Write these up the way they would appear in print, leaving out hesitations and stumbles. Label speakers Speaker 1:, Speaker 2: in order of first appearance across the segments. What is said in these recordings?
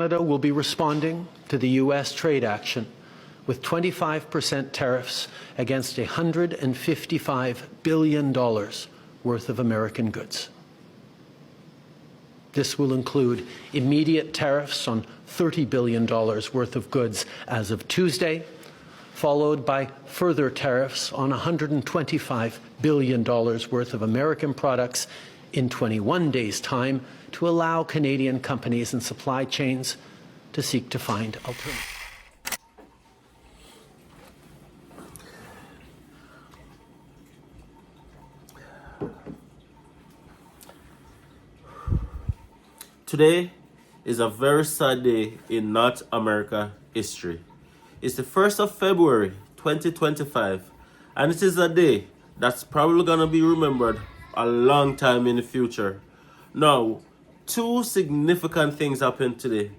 Speaker 1: Canada will be responding to the U.S. trade action with 25% tariffs against $155 billion worth of American goods. This will include immediate tariffs on $30 billion worth of goods as of Tuesday, followed by further tariffs on $125 billion worth of American products in 21 days' time to allow Canadian companies and supply chains to seek to find alternatives.
Speaker 2: Today is a very sad day in North America history. It's the 1st of February 2025, and it is a day that's probably going to be remembered a long time in the future. Now, two significant things happened today.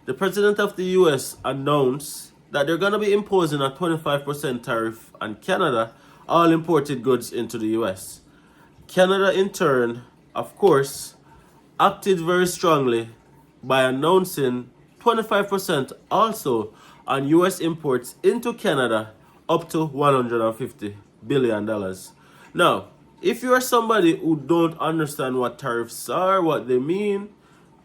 Speaker 2: The President of the US announced that they're going to be imposing a 25% tariff on Canada, all imported goods into the US. Canada, in turn, of course, acted very strongly by announcing 25% also on US imports into Canada up to $150 billion. Now, if you are somebody who don't understand what tariffs are, what they mean,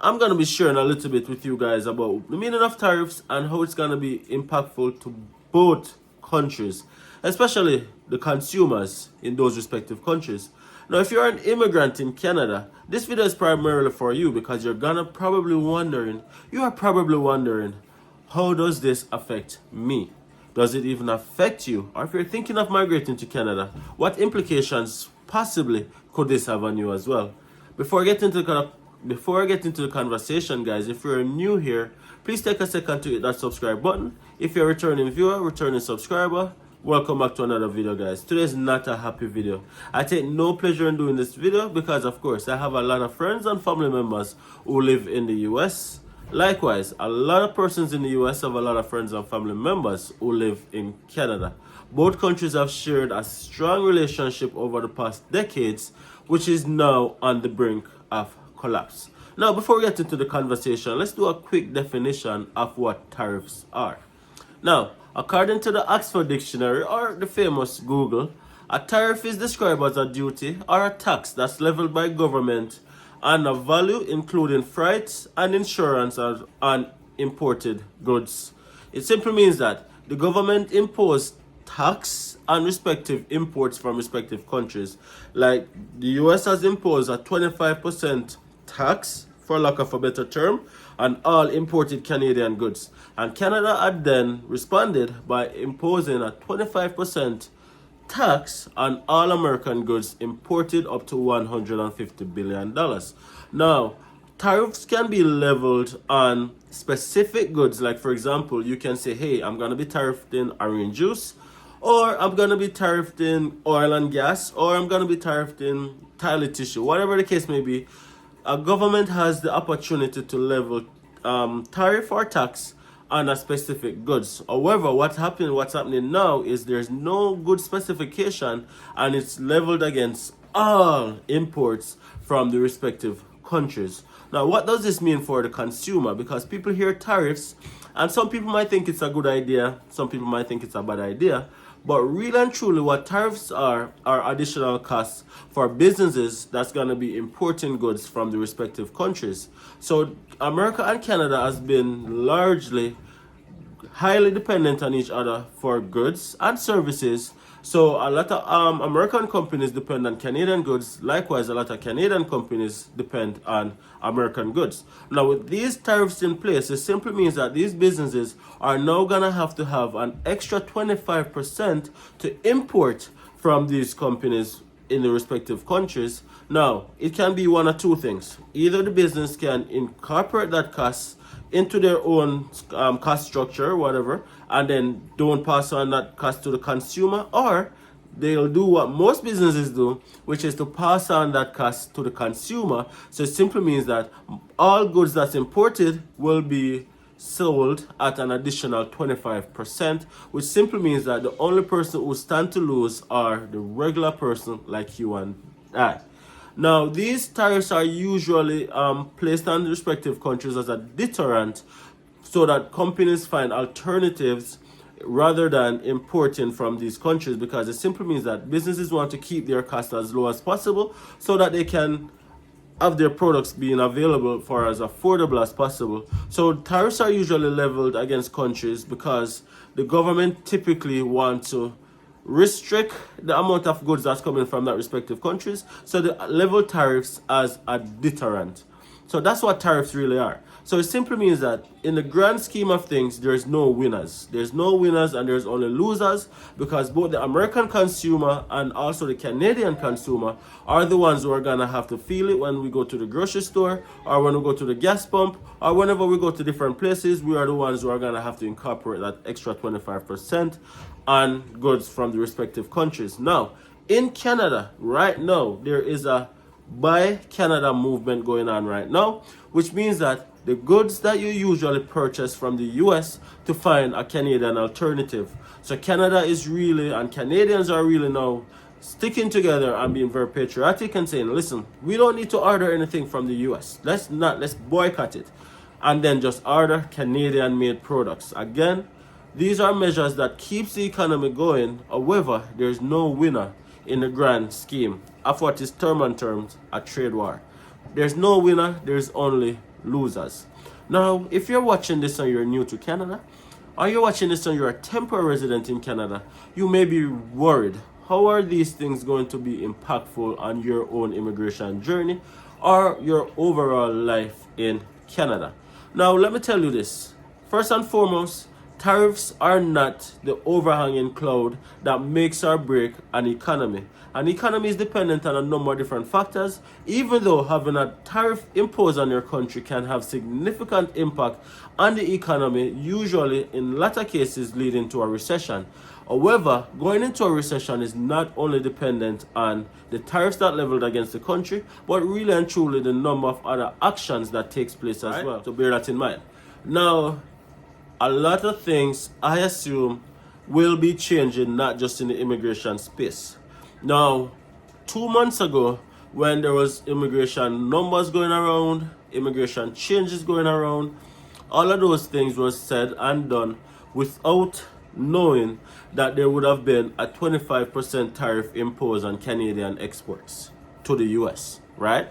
Speaker 2: I'm going to be sharing a little bit with you guys about the meaning of tariffs and how it's going to be impactful to both countries, especially the consumers in those respective countries. Now, if you're an immigrant in Canada, this video is primarily for you because you are probably wondering, how does this affect me? Does it even affect you? Or if you're thinking of migrating to Canada, what implications possibly could this have on you as well? Before I get into the conversation, guys, if you're new here, please take a second to hit that subscribe button. If you're a returning viewer, returning subscriber, welcome back to another video, guys. Today is not a happy video. I take no pleasure in doing this video because, of course, I have a lot of friends and family members who live in the US. Likewise, a lot of persons in the US have a lot of friends and family members who live in Canada. Both countries have shared a strong relationship over the past decades, which is now on the brink of collapse. Now, before we get into the conversation, let's do a quick definition of what tariffs are. Now, according to the Oxford Dictionary or the famous Google, a tariff is described as a duty or a tax that's leveled by government on a value including freight and insurance on imported goods. It simply means that the government imposed tax on respective imports from respective countries. Like the US has imposed a 25% tax, for lack of a better term, on all imported Canadian goods. And Canada had then responded by imposing a 25% tax on all American goods imported up to $150 billion. Now, tariffs can be leveled on specific goods. Like, for example, you can say, hey, I'm going to be tariffed in orange juice, or I'm going to be tariffed in oil and gas, or I'm going to be tariffed in toilet tissue, whatever the case may be. A government has the opportunity to level tariff or tax on a specific goods. However, what's happening now is there's no good specification and it's leveled against all imports from the respective countries. Now, what does this mean for the consumer? Because people hear tariffs and some people might think it's a good idea, some people might think it's a bad idea. But really and truly, what tariffs are additional costs for businesses that's going to be importing goods from the respective countries. So America and Canada has been largely highly dependent on each other for goods and services. So a lot of American companies depend on Canadian goods. Likewise, a lot of Canadian companies depend on American goods. Now, with these tariffs in place, it simply means that these businesses are now going to have an extra 25% to import from these companies in the respective countries. Now, it can be one or two things. Either the business can incorporate that cost into their own cost structure or whatever, and then don't pass on that cost to the consumer, or they'll do what most businesses do, which is to pass on that cost to the consumer. So it simply means that all goods that's imported will be sold at an additional 25%, which simply means that the only person who stand to lose are the regular person like you and I. Now, these tariffs are usually placed on the respective countries as a deterrent so that companies find alternatives rather than importing from these countries, because it simply means that businesses want to keep their costs as low as possible so that they can have their products being available for as affordable as possible. So tariffs are usually leveled against countries because the government typically want to restrict the amount of goods that's coming from that respective countries. So they level tariffs as a deterrent. So that's what tariffs really are. So it simply means that in the grand scheme of things, there's no winners. There's no winners and there's only losers, because both the American consumer and also the Canadian consumer are the ones who are going to have to feel it when we go to the grocery store, or when we go to the gas pump, or whenever we go to different places. We are the ones who are going to have to incorporate that extra 25% on goods from the respective countries. Now, in Canada, right now, there is a Buy Canada movement going on right now, which means that the goods that you usually purchase from the US to find a Canadian alternative. So Canada is really, and Canadians are really now sticking together and being very patriotic and saying, listen, we don't need to order anything from the US. Let's boycott it and then just order Canadian made products. Again, these are measures that keeps the economy going. However, there's no winner in the grand scheme of what is term and terms a trade war. There's no winner, there's only losers. Now, if you're watching this and you're new to Canada, or you're watching this and you're a temporary resident in Canada, you may be worried. How are these things going to be impactful on your own immigration journey or your overall life in Canada? Now, let me tell you this. First and foremost, tariffs are not the overhanging cloud that makes or break an economy. An economy is dependent on a number of different factors, even though having a tariff imposed on your country can have significant impact on the economy, usually in latter cases leading to a recession. However, going into a recession is not only dependent on the tariffs that leveled against the country, but really and truly the number of other actions that takes place as well. So bear that in mind. Now, a lot of things, I assume, will be changing, not just in the immigration space. Now, 2 months ago, when there was immigration numbers going around, immigration changes going around, all of those things were said and done without knowing that there would have been a 25% tariff imposed on Canadian exports to the US, right?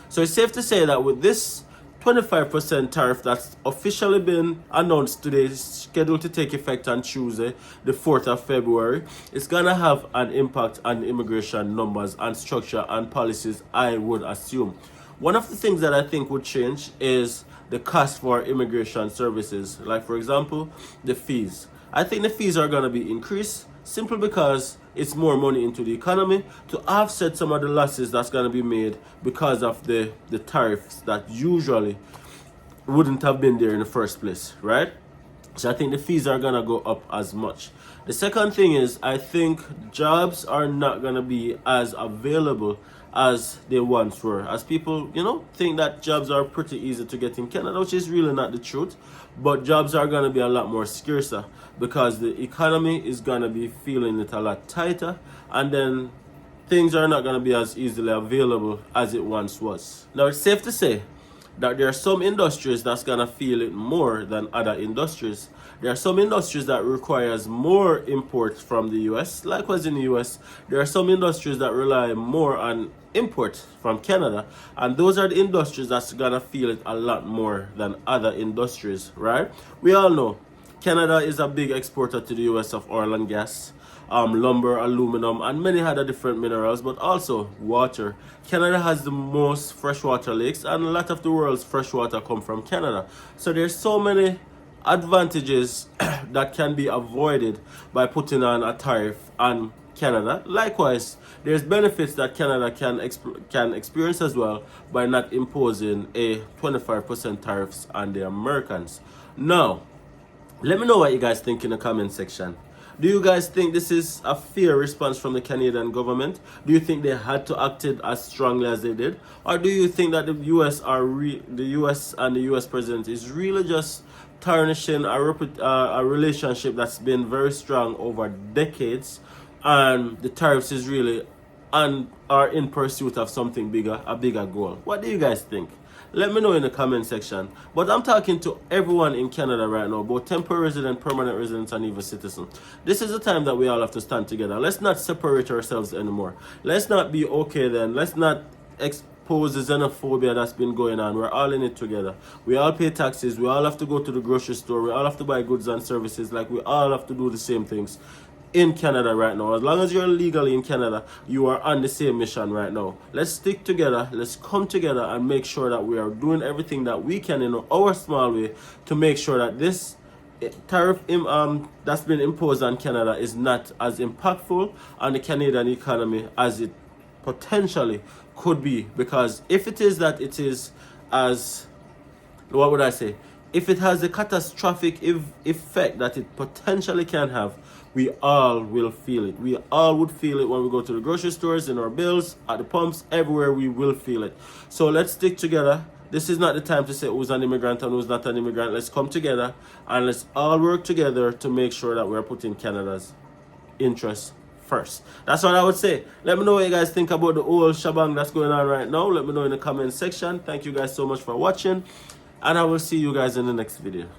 Speaker 2: So it's safe to say that with this 25% tariff that's officially been announced today, scheduled to take effect on Tuesday, the 4th of February, it's going to have an impact on immigration numbers and structure and policies, I would assume. One of the things that I think would change is the cost for immigration services. Like, for example, the fees. I think the fees are going to be increased simply because it's more money into the economy to offset some of the losses that's going to be made because of the tariffs that usually wouldn't have been there in the first place, right? So I think the fees are going to go up as much. The second thing is, I think jobs are not going to be as available as they once were. As people, think that jobs are pretty easy to get in Canada, which is really not the truth. But jobs are going to be a lot more scarcer because the economy is going to be feeling it a lot tighter. And then things are not going to be as easily available as it once was. Now, it's safe to say that there are some industries that's going to feel it more than other industries. There are some industries that requires more imports from the US. Likewise in the US, there are some industries that rely more on imports from Canada. And those are the industries that's going to feel it a lot more than other industries, right? We all know Canada is a big exporter to the US of oil and gas, lumber, aluminum, and many other different minerals, but also water. Canada has the most freshwater lakes, and a lot of the world's freshwater come from Canada. So there's so many advantages that can be avoided by putting on a tariff on Canada. Likewise, there's benefits that Canada can experience as well by not imposing a 25% tariffs on the Americans. Now, let me know what you guys think in the comment section. Do you guys think this is a fair response from the Canadian government? Do you think they had to act it as strongly as they did? Or do you think that the US and the US president is really just tarnishing a relationship that's been very strong over decades, and the tariffs is really and are in pursuit of something bigger, a bigger goal? What do you guys think? Let me know in the comment section. But I'm talking to everyone in Canada right now, both temporary resident, permanent residents, and even citizens. This is the time that we all have to stand together. Let's not separate ourselves anymore. Let's not be okay then. Let's not expose the xenophobia that's been going on. We're all in it together. We all pay taxes. We all have to go to the grocery store. We all have to buy goods and services. Like, we all have to do the same things in Canada right now. As long as you're legally in Canada, you are on the same mission right now. Let's stick together. Let's come together and make sure that we are doing everything that we can in our small way to make sure that this tariff that's been imposed on Canada is not as impactful on the Canadian economy as it potentially could be. Because if it is that it is as, what would I say, if it has the catastrophic effect that it potentially can have, we all will feel it. We all would feel it when we go to the grocery stores, in our bills, at the pumps, everywhere we will feel it. So let's stick together. This is not the time to say who's an immigrant and who's not an immigrant. Let's come together and let's all work together to make sure that we're putting Canada's interests first. That's what I would say. Let me know what you guys think about the whole shebang that's going on right now. Let me know in the comment section. Thank you guys so much for watching, and I will see you guys in the next video.